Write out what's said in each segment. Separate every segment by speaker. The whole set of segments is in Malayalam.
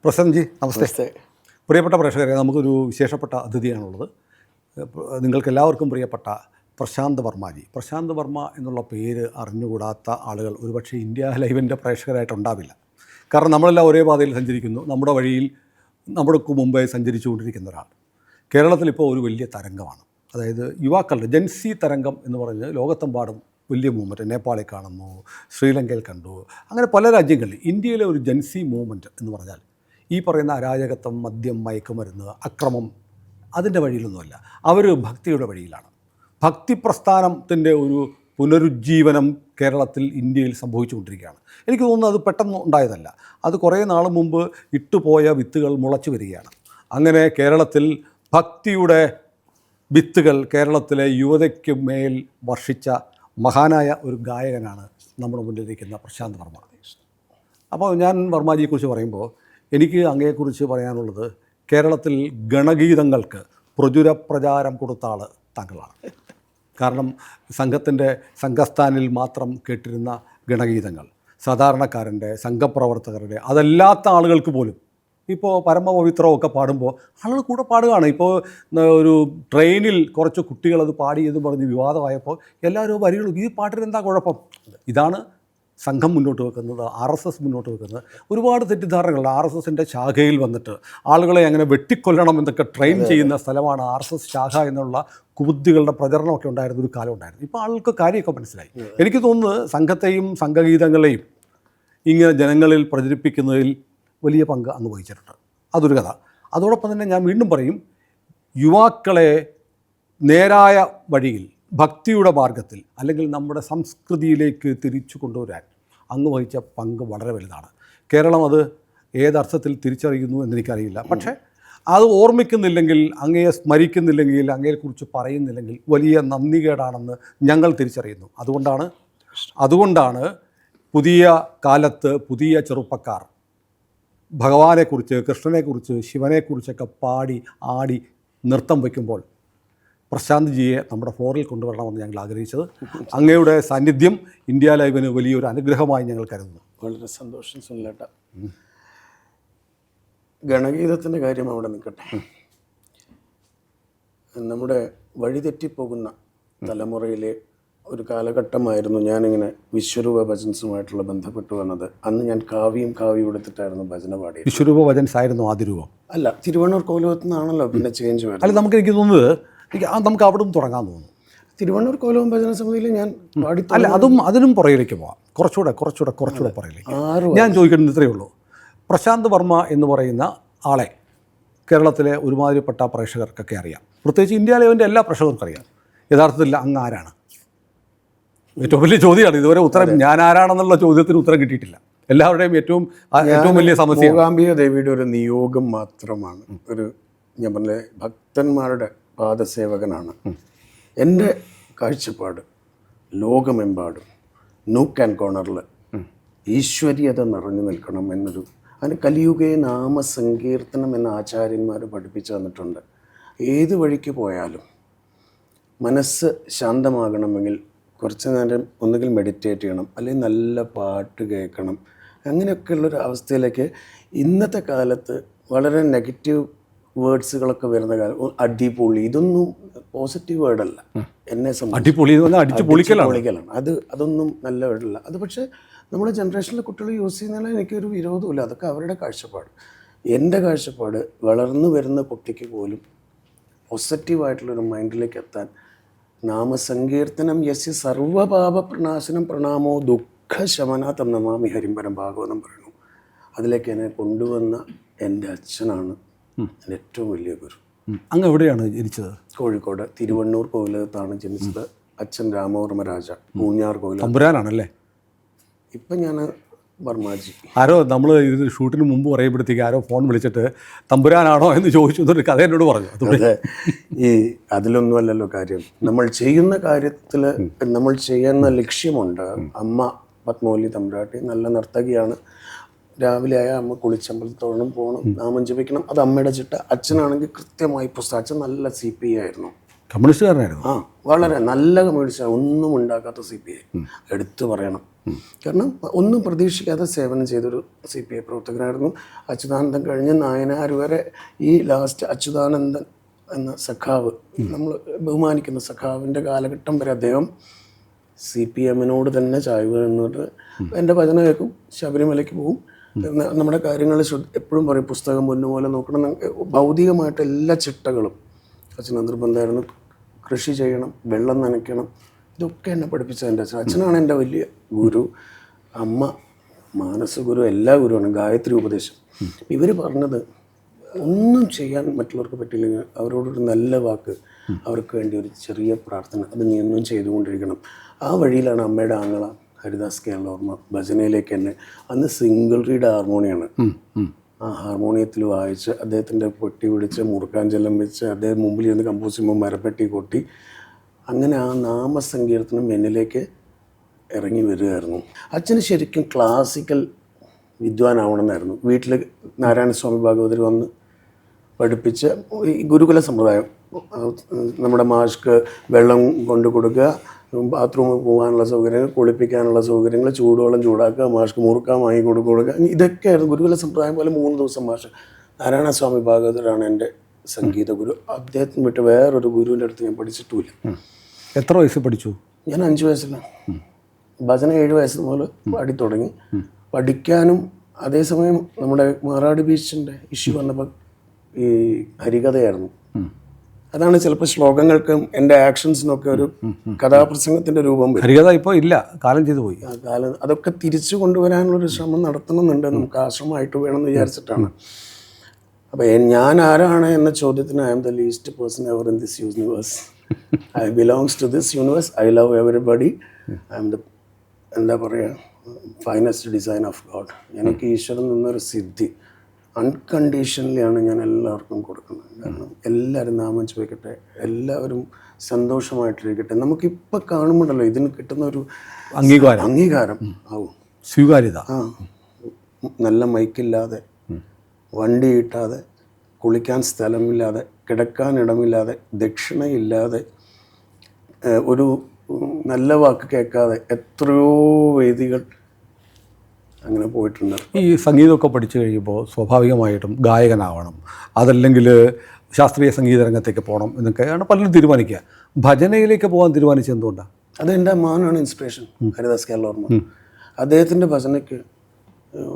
Speaker 1: പ്രസൻജി നമസ്തേ. പ്രിയപ്പെട്ട പ്രേക്ഷകരെ, നമുക്കൊരു വിശേഷപ്പെട്ട അതിഥിയാണുള്ളത്. നിങ്ങൾക്കെല്ലാവർക്കും പ്രിയപ്പെട്ട പ്രശാന്ത് വർമ്മജി. പ്രശാന്ത് വർമ്മ എന്നുള്ള പേര് അറിഞ്ഞുകൂടാത്ത ആളുകൾ ഒരുപക്ഷെ ഇന്ത്യ ലൈവിൻ്റെ പ്രേക്ഷകരായിട്ടുണ്ടാവില്ല. കാരണം നമ്മളെല്ലാം ഒരേ പാതയിൽ സഞ്ചരിക്കുന്നു, നമ്മുടെ വഴിയിൽ നമ്മൾക്ക് മുമ്പേ സഞ്ചരിച്ചു കൊണ്ടിരിക്കുന്ന ഒരാൾ. കേരളത്തിലിപ്പോൾ ഒരു വലിയ തരംഗമാണ്, അതായത് യുവാക്കളുടെ ജെൻസി തരംഗം എന്ന് പറഞ്ഞ് ലോകത്തെമ്പാടും വലിയ മൂവ്മെൻറ്റ്. നേപ്പാളിൽ കാണുന്നു, ശ്രീലങ്കയിൽ കണ്ടു, അങ്ങനെ പല രാജ്യങ്ങളിൽ. ഇന്ത്യയിലെ ഒരു ജെൻസി മൂവ്മെൻറ്റ് എന്ന് പറഞ്ഞാൽ ഈ പറയുന്ന അരാജകത്വം, മദ്യം, മയക്കുമരുന്ന്, അക്രമം, അതിൻ്റെ വഴിയിലൊന്നുമല്ല. അവർ ഭക്തിയുടെ വഴിയിലാണ്. ഭക്തി പ്രസ്ഥാനത്തിൻ്റെ ഒരു പുനരുജ്ജീവനം കേരളത്തിൽ, ഇന്ത്യയിൽ സംഭവിച്ചുകൊണ്ടിരിക്കുകയാണ്. എനിക്ക് തോന്നുന്നു അത് പെട്ടെന്ന് ഉണ്ടായതല്ല. അത് കുറേ നാൾ മുമ്പ് ഇട്ടുപോയ വിത്തുകൾ മുളച്ചു വരികയാണ്. അങ്ങനെ കേരളത്തിൽ ഭക്തിയുടെ വിത്തുകൾ കേരളത്തിലെ യുവതയ്ക്ക് മേൽ വർഷിച്ച മഹാനായ ഒരു ഗായകനാണ് നമ്മുടെ മുന്നിലിരിക്കുന്ന പ്രശാന്ത് വർമ്മ. അപ്പോൾ ഞാൻ വർമ്മജിയെക്കുറിച്ച് പറയുമ്പോൾ എനിക്ക് അങ്ങയെക്കുറിച്ച് പറയാനുള്ളത്, കേരളത്തിൽ ഗണഗീതങ്ങൾക്ക് പ്രചാരം കൊടുത്ത ആൾ താങ്കളാണ്. കാരണം സംഘസ്ഥാനിൽ മാത്രം കേട്ടിരുന്ന ഗണഗീതങ്ങൾ സാധാരണക്കാരൻ്റെ, സംഘപ്രവർത്തകരുടെ, അതല്ലാത്ത ആളുകൾക്ക് പോലും ഇപ്പോൾ പരമപവിത്രമൊക്കെ പാടുമ്പോൾ ആളുകൾ കൂടെ പാടുകയാണ്. ഇപ്പോൾ ഒരു ട്രെയിനിൽ കുറച്ച് കുട്ടികളത് പാടി എന്ന് പറഞ്ഞ് വിവാദമായപ്പോൾ എല്ലാവരും വരികളും ഈ പാട്ടിന് എന്താ കുഴപ്പം? ഇതാണ് സംഘം മുന്നോട്ട് വെക്കുന്നത്, RSS മുന്നോട്ട് വെക്കുന്നത്. ഒരുപാട് തെറ്റിദ്ധാരണകൾ. RSSൻ്റെ ശാഖയിൽ വന്നിട്ട് ആളുകളെ അങ്ങനെ വെട്ടിക്കൊല്ലണം എന്നൊക്കെ ട്രെയിൻ ചെയ്യുന്ന സ്ഥലമാണ് RSS ശാഖ എന്നുള്ള കുബുദ്ധികളുടെ പ്രചരണമൊക്കെ ഉണ്ടായിരുന്ന ഒരു കാലം ഉണ്ടായിരുന്നു. ഇപ്പോൾ ആൾക്ക് കാര്യമൊക്കെ മനസ്സിലായി. എനിക്ക് തോന്നുന്നത് സംഘത്തെയും സംഘഗീതങ്ങളെയും ഇങ്ങനെ ജനങ്ങളിൽ പ്രചരിപ്പിക്കുന്നതിൽ വലിയ പങ്ക് അങ്ങ് വഹിച്ചിട്ടുണ്ട്. അതൊരു കഥ. അതോടൊപ്പം തന്നെ ഞാൻ വീണ്ടും പറയും, യുവാക്കളെ നേരായ വഴിയിൽ, ഭക്തിയുടെ മാർഗത്തിൽ, അല്ലെങ്കിൽ നമ്മുടെ സംസ്കൃതിയിലേക്ക് തിരിച്ചു കൊണ്ടുവരാൻ അങ്ങ് വഹിച്ച പങ്ക് വളരെ വലുതാണ്. കേരളം അത് ഏതർത്ഥത്തിൽ തിരിച്ചറിയുന്നു എന്നെനിക്കറിയില്ല. പക്ഷേ അത് ഓർമ്മിക്കുന്നില്ലെങ്കിൽ, അങ്ങയെ സ്മരിക്കുന്നില്ലെങ്കിൽ, അങ്ങയെക്കുറിച്ച് പറയുന്നില്ലെങ്കിൽ വലിയ നന്ദികേടാണെന്ന് ഞങ്ങൾ തിരിച്ചറിയുന്നു. അതുകൊണ്ടാണ് പുതിയ കാലത്ത് പുതിയ ചെറുപ്പക്കാർ ഭഗവാനെക്കുറിച്ച്, കൃഷ്ണനെക്കുറിച്ച്, ശിവനെക്കുറിച്ചൊക്കെ പാടി ആടി നൃത്തം വയ്ക്കുമ്പോൾ പ്രശാന്ത് ജിയെ നമ്മുടെ ഫ്ലോറിൽ കൊണ്ടുവരണമെന്ന് ഞങ്ങൾ ആഗ്രഹിച്ചത്. അങ്ങയുടെ സാന്നിധ്യം ഇന്ത്യ ലൈവിന് വലിയൊരു അനുഗ്രഹമായി ഞങ്ങൾ കരുതുന്നു.
Speaker 2: വളരെ സന്തോഷം സുനിലേട്ട. ഗണഗീതത്തിൻ്റെ കാര്യം അവിടെ നിൽക്കട്ടെ. നമ്മുടെ വഴിതെറ്റിപ്പോകുന്ന തലമുറയിലെ ഒരു കാലഘട്ടമായിരുന്നു ഞാനിങ്ങനെ വിശ്വരൂപ ഭജൻസുമായിട്ടുള്ള ബന്ധപ്പെട്ട് വന്നത്. അന്ന് ഞാൻ കാവ്യം എടുത്തിട്ടായിരുന്നു ഭജന പാടി.
Speaker 1: വിശ്വരൂപ ഭജൻസ് ആയിരുന്നു ആദ്യ രൂപം?
Speaker 2: അല്ല, തിരുവണ്ണൂർ കോലവത്ത് നിന്നാണല്ലോ പിന്നെ ചേഞ്ച് വരുന്നത്.
Speaker 1: അല്ല, എനിക്ക് തോന്നുന്നത് നമുക്ക് അവിടെ നിന്ന് തുടങ്ങാൻ തോന്നുന്നു.
Speaker 2: തിരുവണ്ണൂർ കോലവും ഭജന സമിതിയിൽ ഞാൻ പാടി.
Speaker 1: അല്ല, അതിനും പുറകിലേക്ക് പോവാം. കുറച്ചുകൂടെ പുറകിലേക്ക്. ഞാൻ ചോദിക്കുന്നത് ഇത്രയേ ഉള്ളൂ. പ്രശാന്ത് വർമ്മ എന്ന് പറയുന്ന ആളെ കേരളത്തിലെ ഒരുമാതിരിപ്പെട്ട പ്രേക്ഷകർക്കൊക്കെ അറിയാം. പ്രത്യേകിച്ച് ഇന്ത്യ ലെവലിൻ്റെ എല്ലാ പ്രേക്ഷകർക്കും അറിയാം. യഥാർത്ഥത്തിൽ അങ്ങ് ആരാണ്? ഏറ്റവും വലിയ ചോദ്യമാണ്. ഇതുവരെ ഉത്തരം ഞാൻ ആരാണെന്നുള്ള ചോദ്യത്തിന് ഉത്തരം കിട്ടിയിട്ടില്ല. എല്ലാവരുടെയും ഏറ്റവും വലിയ സമസ്യ
Speaker 2: മൂകാംബിക ദേവിയുടെ ഒരു നിയോഗം മാത്രമാണ്. ഞാൻ പറഞ്ഞ ഭക്തന്മാരുടെ പാദസേവകനാണ്. എൻ്റെ കാഴ്ചപ്പാട് ലോകമെമ്പാടും നൂക്ക് ആൻഡ് കോർണറിൽ ഈശ്വരീയത നിറഞ്ഞു നിൽക്കണം എന്നൊരു, അതിന് കലിയുഗേ നാമസങ്കീർത്തനം എന്ന ആചാര്യന്മാർ പഠിപ്പിച്ചു തന്നിട്ടുണ്ട്. ഏത് വഴിക്ക് പോയാലും മനസ്സ് ശാന്തമാകണമെങ്കിൽ കുറച്ച് നേരം ഒന്നുകിൽ മെഡിറ്റേറ്റ് ചെയ്യണം, അല്ലെങ്കിൽ നല്ല പാട്ട് കേൾക്കണം. അങ്ങനെയൊക്കെയുള്ളൊരു അവസ്ഥയിലേക്ക് ഇന്നത്തെ കാലത്ത് വളരെ നെഗറ്റീവ് വേർഡ്സുകളൊക്കെ വരുന്ന കാലം, അടിപൊളി, ഇതൊന്നും പോസിറ്റീവ് വേർഡല്ല. എന്നെ സംബന്ധിച്ച് അതൊന്നും നല്ല വേർഡല്ല. അത് പക്ഷേ നമ്മുടെ ജനറേഷനിലെ കുട്ടികൾ യൂസ് ചെയ്യുന്നതിൽ എനിക്കൊരു വിരോധമില്ല. അതൊക്കെ അവരുടെ കാഴ്ചപ്പാട്. എൻ്റെ കാഴ്ചപ്പാട്, വളർന്നു വരുന്ന കുട്ടിക്ക് പോലും പോസിറ്റീവായിട്ടുള്ളൊരു മൈൻഡിലേക്ക് എത്താൻ നാമസങ്കീർത്തനം യസ്യ സർവപാപ പ്രണാശനം പ്രണാമോ ദുഃഖശമനാത്തം നമാമി ഹരിംപരം ഭാഗവതം പറയുന്നു. അതിലേക്ക് എന്നെ കൊണ്ടുവന്ന എൻ്റെ അച്ഛനാണ് എൻ്റെ ഏറ്റവും വലിയ ഗുരു.
Speaker 1: അങ്ങ് എവിടെയാണ് ജനിച്ചത്?
Speaker 2: കോഴിക്കോട് തിരുവണ്ണൂർ കോവിലകത്താണ് ജനിച്ചത്. അച്ഛൻ രാമവർമ്മ രാജ, പൂഞ്ഞാർ കോവിലം
Speaker 1: തമ്പുരാനാണല്ലേ.
Speaker 2: ഇപ്പം ഞാൻ വർമാജി.
Speaker 1: ആരോ നമ്മൾ ഇത് ഷൂട്ടിന് മുമ്പ് പറയുമ്പോഴത്തേക്ക് ആരോ ഫോൺ വിളിച്ചിട്ട് തമ്പുരാനാണോ എന്ന് ചോദിച്ചു എന്നൊരു കഥ എന്നോട് പറഞ്ഞു.
Speaker 2: അതെ, അതിലൊന്നുമല്ലല്ലോ കാര്യം. നമ്മൾ ചെയ്യുന്ന കാര്യത്തിൽ നമ്മൾ ചെയ്യുന്ന ലക്ഷ്യമുണ്ട്. അമ്മ പത്മവല്ലി തമ്പുരാട്ടി നല്ല നർത്തകിയാണ്. രാവിലെ ആയ അമ്മ കുളിച്ചമ്പലത്തോളം പോകണം, നാമം ജപിക്കണം, അത് അമ്മയുടെ ചിട്ട. അച്ഛനാണെങ്കിൽ കൃത്യമായി പുസ്തകം. അച്ഛൻ നല്ല CPI ആയിരുന്നു.
Speaker 1: കമ്മ്യൂണിസ്റ്റുകാരനായിരുന്നു.
Speaker 2: ആ, വളരെ നല്ല കമ്മ്യൂണിസ്റ്റാണ്. ഒന്നും ഉണ്ടാക്കാത്ത CPI എടുത്തു പറയണം. കാരണം ഒന്നും പ്രതീക്ഷിക്കാതെ സേവനം ചെയ്തൊരു CPI പ്രവർത്തകനായിരുന്നു. അച്യുതാനന്ദൻ കഴിഞ്ഞ് നായനാർ വരെ ഈ ലാസ്റ്റ് അച്യുതാനന്ദൻ എന്ന സഖാവ്, നമ്മൾ ബഹുമാനിക്കുന്ന സഖാവിൻ്റെ കാലഘട്ടം വരെ അദ്ദേഹം CPM-നോട് തന്നെ ചായ്വ് എന്നിട്ട് എൻ്റെ ഭജന കേൾക്കും, ശബരിമലയ്ക്ക് പോകും, നമ്മുടെ കാര്യങ്ങൾ എപ്പോഴും പറയും പുസ്തകം പൊന്നുപോലെ നോക്കണം. ഭൗതികമായിട്ട് എല്ലാ ചിട്ടകളും അച്ഛന് നിർബന്ധമായിരുന്നു. കൃഷി ചെയ്യണം, വെള്ളം നനയ്ക്കണം, ഇതൊക്കെ എന്നെ പഠിപ്പിച്ചത് എൻ്റെ അച്ഛൻ. അച്ഛനാണ് എൻ്റെ വലിയ ഗുരു. അമ്മ മാനസഗുരു, എല്ലാ ഗുരുവാണ്. ഗായത്രി ഉപദേശം. ഇവർ പറഞ്ഞത് ഒന്നും ചെയ്യാൻ മറ്റുള്ളവർക്ക് പറ്റില്ലെങ്കിൽ അവരോടൊരു നല്ല വാക്ക്, അവർക്ക് വേണ്ടി ഒരു ചെറിയ പ്രാർത്ഥന, അത് നീ ഒന്നും ചെയ്തുകൊണ്ടിരിക്കണം. ആ വഴിയിലാണ് അമ്മയുടെ ആങ്ങള ഹരിദാസ് കേരളവർമ്മ ഭജനയിലേക്ക് തന്നെ. അന്ന് സിംഗിൾ റീഡ് ഹാർമോണിയാണ്. ആ ഹാർമോണിയത്തിൽ വായിച്ച് അദ്ദേഹത്തിൻ്റെ പൊട്ടി പിടിച്ച് മുറുക്കാഞ്ചെല്ലം വെച്ച് അദ്ദേഹം മുമ്പിൽ ഇരുന്ന് കമ്പോസ് ചെയ്യുമ്പോൾ മരപ്പെട്ടി കൊട്ടി, അങ്ങനെ ആ നാമസങ്കീർത്തനം എന്നിലേക്ക് ഇറങ്ങി വരികയായിരുന്നു. അച്ഛന് ശരിക്കും ക്ലാസിക്കൽ വിദ്വാനാവണമെന്നായിരുന്നു. വീട്ടിൽ നാരായണസ്വാമി ഭാഗവതർ വന്ന് പഠിപ്പിച്ച് ഈ ഗുരുകുല സമ്പ്രദായം, നമ്മുടെ മാഷ്ക്ക് വെള്ളം കൊണ്ടു കൊടുക്കുക, ബാത്റൂമിൽ പോകാനുള്ള സൗകര്യങ്ങൾ, കുളിപ്പിക്കാനുള്ള സൗകര്യങ്ങൾ, ചൂടുവെള്ളം ചൂടാക്കുക, മാഷ്ക്ക് മുറുക്കാൻ വാങ്ങി കൊടുക്കുക, ഇതൊക്കെയായിരുന്നു ഗുരുകുല സമ്പ്രദായം പോലെ. 3 ദിവസം മാഷ്. നാരായണസ്വാമി ഭാഗവതരാണ് എൻ്റെ സംഗീത ഗുരു. അദ്ദേഹത്തിന് വിട്ട് വേറൊരു ഗുരുവിൻ്റെ അടുത്ത് ഞാൻ പഠിച്ചിട്ടുമില്ല.
Speaker 1: എത്ര വയസ്സ് പഠിച്ചു?
Speaker 2: ഞാൻ 5 വയസ്സിലാണ്. ഭജന 7 വയസ്സ് മുതൽ പാടി തുടങ്ങി. പഠിക്കാനും അതേസമയം നമ്മുടെ മാറാട് ബീച്ചിൻ്റെ ഇഷ്യൂ വന്നപ്പോൾ ഈ ഹരികഥയായിരുന്നു. അതാണ് ചിലപ്പോൾ ശ്ലോകങ്ങൾക്കും എൻ്റെ ആക്ഷൻസിനൊക്കെ ഒരു കഥാപ്രസംഗത്തിൻ്റെ രൂപം വരും.
Speaker 1: ഹരികഥ ഇപ്പോൾ ഇല്ല, കാലം ചെയ്തു പോയി.
Speaker 2: ആ കാലം അതൊക്കെ തിരിച്ചു കൊണ്ടുവരാനുള്ളൊരു ശ്രമം നടത്തണമെന്നുണ്ട്. നമുക്ക് ആശ്രമമായിട്ട് വേണമെന്ന് വിചാരിച്ചിട്ടാണ്. അപ്പോൾ ഞാൻ ആരാണ് എന്ന ചോദ്യത്തിന് I am the least person ever in this universe. I belongs to this universe. I love everybody. I am the, എന്താ പറയുക, ഫൈനസ്റ്റ് ഡിസൈൻ ഓഫ് ഗോഡ്. എനിക്ക് ഈശ്വരൻ നിന്നൊരു സിദ്ധി അൺകണ്ടീഷണലിയാണ് ഞാൻ എല്ലാവർക്കും കൊടുക്കുന്നത്. കാരണം എല്ലാവരും നാമം ചോദിക്കട്ടെ, എല്ലാവരും സന്തോഷമായിട്ടിരിക്കട്ടെ. നമുക്കിപ്പോൾ കാണുമ്പോഴല്ലോ ഇതിന് കിട്ടുന്ന ഒരു അംഗീകാരം ആവും,
Speaker 1: സ്വീകാര്യത.
Speaker 2: ആ, നല്ല മൈക്കില്ലാതെ, വണ്ടി കിട്ടാതെ, കുളിക്കാൻ സ്ഥലമില്ലാതെ, കിടക്കാൻ ഇടമില്ലാതെ, ദക്ഷിണയില്ലാതെ, ഒരു നല്ല വാക്ക് കേൾക്കാതെ എത്രയോ വേദികൾ അങ്ങനെ പോയിട്ടുണ്ട്.
Speaker 1: ഈ സംഗീതമൊക്കെ പഠിച്ചു കഴിയുമ്പോൾ സ്വാഭാവികമായിട്ടും ഗായകനാവണം, അതല്ലെങ്കിൽ ശാസ്ത്രീയ സംഗീത രംഗത്തേക്ക് പോകണം എന്നൊക്കെയാണ് പലരും തീരുമാനിക്കുക. ഭജനയിലേക്ക് പോകാൻ തീരുമാനിച്ചത് എന്തുകൊണ്ടാണ്?
Speaker 2: അത് എൻ്റെ മാനാണ് ഇൻസ്പിറേഷൻ. ഹരിദാസ് കേരളവർമ്മ. അദ്ദേഹത്തിൻ്റെ ഭജനയ്ക്ക്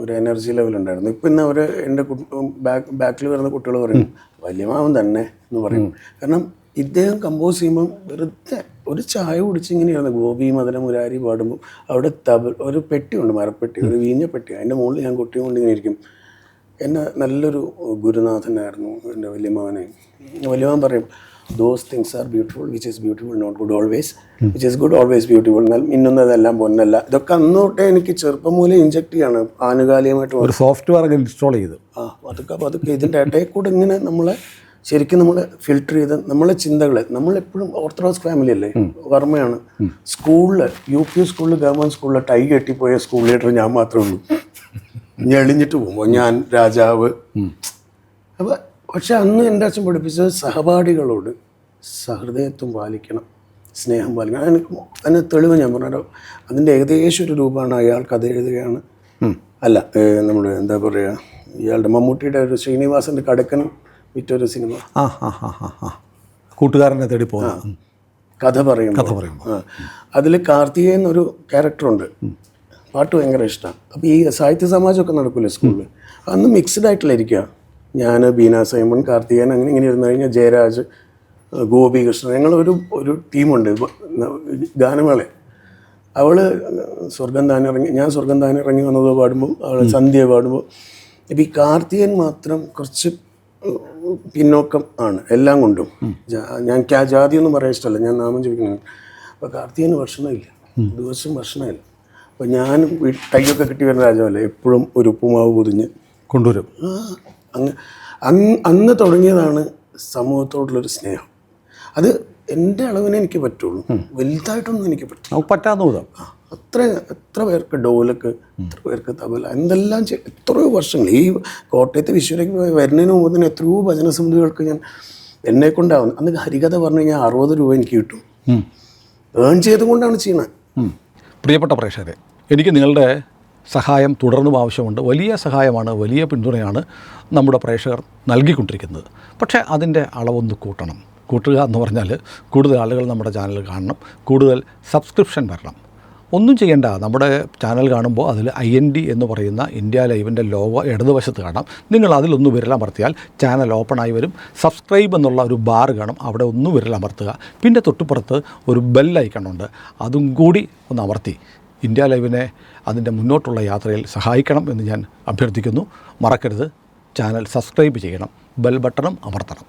Speaker 2: ഒരു എനർജി ലെവലുണ്ടായിരുന്നു. ഇപ്പം ഇന്ന് അവർ എൻ്റെ ബാക്കിൽ വരുന്ന കുട്ടികൾ പറയും വലിയ മാവൻ തന്നെ എന്ന് പറയും. കാരണം ഇദ്ദേഹം കമ്പോസ് ചെയ്യുമ്പോൾ വെറുതെ ഒരു ചായ കുടിച്ച് ഇങ്ങനെയായിരുന്നു. ഗോപി മദന മുരാരി പാടുമ്പോൾ അവിടെ ഒരു പെട്ടിയുണ്ട്, മരപ്പെട്ടി, ഒരു വീഞ്ഞ പെട്ടി. അതിൻ്റെ മുകളിൽ ഞാൻ കൊട്ടിയും ഇങ്ങനെ ഇരിക്കും. എന്നെ നല്ലൊരു ഗുരുനാഥനായിരുന്നു എൻ്റെ വലിയമാവനെ. വലിയമാവൻ പറയും, those things are beautiful which is beautiful not good always, which is good always beautiful. എന്നാൽ മിന്നുന്നതെല്ലാം പൊന്നല്ല. ഇതൊക്കെ അന്നോട്ടേ എനിക്ക് ചെറുപ്പം മൂലം ഇൻജക്ട് ചെയ്യാണ്. ആനുകാലികമായിട്ട്
Speaker 1: ഒരു സോഫ്റ്റ്വെയർ ഇൻസ്റ്റാൾ ചെയ്തു.
Speaker 2: അതൊക്കെ ഇതിൻ്റെ ഇടയിൽ കൂടെ ഇങ്ങനെ നമ്മളെ ശരിക്കും നമ്മൾ ഫിൽട്ടർ ചെയ്ത് നമ്മളെ ചിന്തകളെ, നമ്മളെപ്പോഴും ഓർത്തഡോക്സ് ഫാമിലി അല്ലേ, വർമ്മയാണ്. സ്കൂളിൽ UP സ്കൂളിൽ, ഗവൺമെൻറ് സ്കൂളിൽ ടൈ കെട്ടിപ്പോയ സ്കൂൾ ലീഡർ ഞാൻ മാത്രമേ ഉള്ളൂ. ഞെളിഞ്ഞിട്ട് പോകുമ്പോൾ ഞാൻ രാജാവ്. അപ്പോൾ പക്ഷെ അന്ന് എൻ്റെ അച്ഛൻ പഠിപ്പിച്ചത് സഹപാഠികളോട് സഹൃദയത്വം പാലിക്കണം, സ്നേഹം പാലിക്കണം. അതിന് തെളിവ് ഞാൻ പറഞ്ഞല്ലോ. അതിൻ്റെ ഏകദേശം ഒരു രൂപമാണ് അയാൾ കഥ എഴുതുകയാണ്. അല്ല, നമ്മുടെ എന്താ പറയുക, ഇയാളുടെ മമ്മൂട്ടിയുടെ ഒരു ശ്രീനിവാസൻ്റെ കടക്കൻ വിറ്റൊരു സിനിമ,
Speaker 1: കൂട്ടുകാരനെ തേടി പോകുന്ന
Speaker 2: കഥ പറയുമ്പോൾ അതിൽ കാർത്തികേയൻ എന്നൊരു ക്യാരക്ടറുണ്ട്. പാട്ട് ഭയങ്കര ഇഷ്ടമാണ്. അപ്പോൾ ഈ സാഹിത്യ സമാജമൊക്കെ നടക്കില്ലേ സ്കൂളിൽ, അന്ന് മിക്സ്ഡ് ആയിട്ടുള്ള ഞാൻ, ബീന സൈമൺ, കാർത്തികേയൻ, അങ്ങനെ ഇങ്ങനെ ഇരുന്ന് കഴിഞ്ഞാൽ ജയരാജ്, ഗോപികൃഷ്ണൻ, ഞങ്ങളൊരു ടീമുണ്ട് ഗാനമേള. അവൾ സ്വർഗം താനിറങ്ങി, ഞാൻ സ്വർഗം താനിറങ്ങി വന്നത് പാടുമ്പോൾ, അവൾ സന്ധ്യ പാടുമ്പോൾ. ഇപ്പോൾ ഈ കാർത്തികൻ മാത്രം കുറച്ച് പിന്നോക്കം ആണ് എല്ലാം കൊണ്ടും. ഞാൻ ജാതിയൊന്നും പറയാൻ ഇഷ്ടമല്ല, ഞാൻ നാമം ചോദിക്കുന്നത്. അപ്പോൾ കാർത്തികന് ഭക്ഷണമില്ല, ദിവസം ഭക്ഷണമില്ല. അപ്പോൾ ഞാൻ കൈയൊക്കെ കെട്ടി വരുന്ന രാജാവല്ലേ, എപ്പോഴും ഒരു ഉപ്പുമാവ് പൊതിഞ്ഞ്
Speaker 1: കൊണ്ടുവരും.
Speaker 2: അന്ന് തുടങ്ങിയതാണ് സമൂഹത്തോടുള്ളൊരു സ്നേഹം. അത് എൻ്റെ അളവിനെ എനിക്ക് പറ്റുള്ളൂ, വലുതായിട്ടൊന്നും എനിക്ക് പറ്റും
Speaker 1: പറ്റാവുന്ന വിധം.
Speaker 2: എത്ര പേർക്ക് ഡോലക്ക്, എത്ര പേർക്ക് തബല, എന്തെല്ലാം എത്രയോ വർഷങ്ങൾ. ഈ കോട്ടയത്തെ വിശ്വരയ്ക്ക് വരുന്നതിന് മുമ്പ് തന്നെ എത്രയോ ഭജന സമിതികൾക്ക് ഞാൻ എന്നെ കൊണ്ടാവുന്നത്. അന്ന് ഹരികഥ പറഞ്ഞു കഴിഞ്ഞാൽ 60 രൂപ എനിക്ക് കിട്ടും. ഏൺ ചെയ്തുകൊണ്ടാണ് ചെയ്യുന്നത്.
Speaker 1: പ്രിയപ്പെട്ട പ്രേക്ഷകരെ, എനിക്ക് നിങ്ങളുടെ സഹായം തുടർന്നും ആവശ്യമുണ്ട്. വലിയ സഹായമാണ്, വലിയ പിന്തുണയാണ് നമ്മുടെ പ്രേക്ഷകർ നൽകിക്കൊണ്ടിരിക്കുന്നത്. പക്ഷേ അതിൻ്റെ അളവൊന്ന് കൂട്ടുക എന്ന് പറഞ്ഞാൽ കൂടുതൽ ആളുകൾ നമ്മുടെ ചാനൽ കാണണം, കൂടുതൽ സബ്സ്ക്രിപ്ഷൻ വരണം. ഒന്നും ചെയ്യേണ്ട, നമ്മുടെ ചാനൽ കാണുമ്പോൾ അതിൽ IND എന്ന് പറയുന്ന ഇന്ത്യ ലൈവിൻ്റെ ലോഗോ ഇടതുവശത്ത് കാണാം. നിങ്ങൾ അതിലൊന്ന് വിരലമർത്തിയാൽ ചാനൽ ഓപ്പണായി വരും. സബ്സ്ക്രൈബ് എന്നുള്ള ഒരു ബാർ കാണും, അവിടെ ഒന്ന് വിരലമർത്തുക. പിന്നെ തൊട്ടുപുറത്ത് ഒരു ബെൽ ഐക്കണുണ്ട്, അതും കൂടി ഒന്ന് അമർത്തി ഇന്ത്യ ലൈവിനെ അതിൻ്റെ മുന്നോട്ടുള്ള യാത്രയിൽ സഹായിക്കണം എന്ന് ഞാൻ അഭ്യർത്ഥിക്കുന്നു. മറക്കരുത്, ചാനൽ സബ്സ്ക്രൈബ് ചെയ്യണം, ബെൽ ബട്ടണും അമർത്തണം.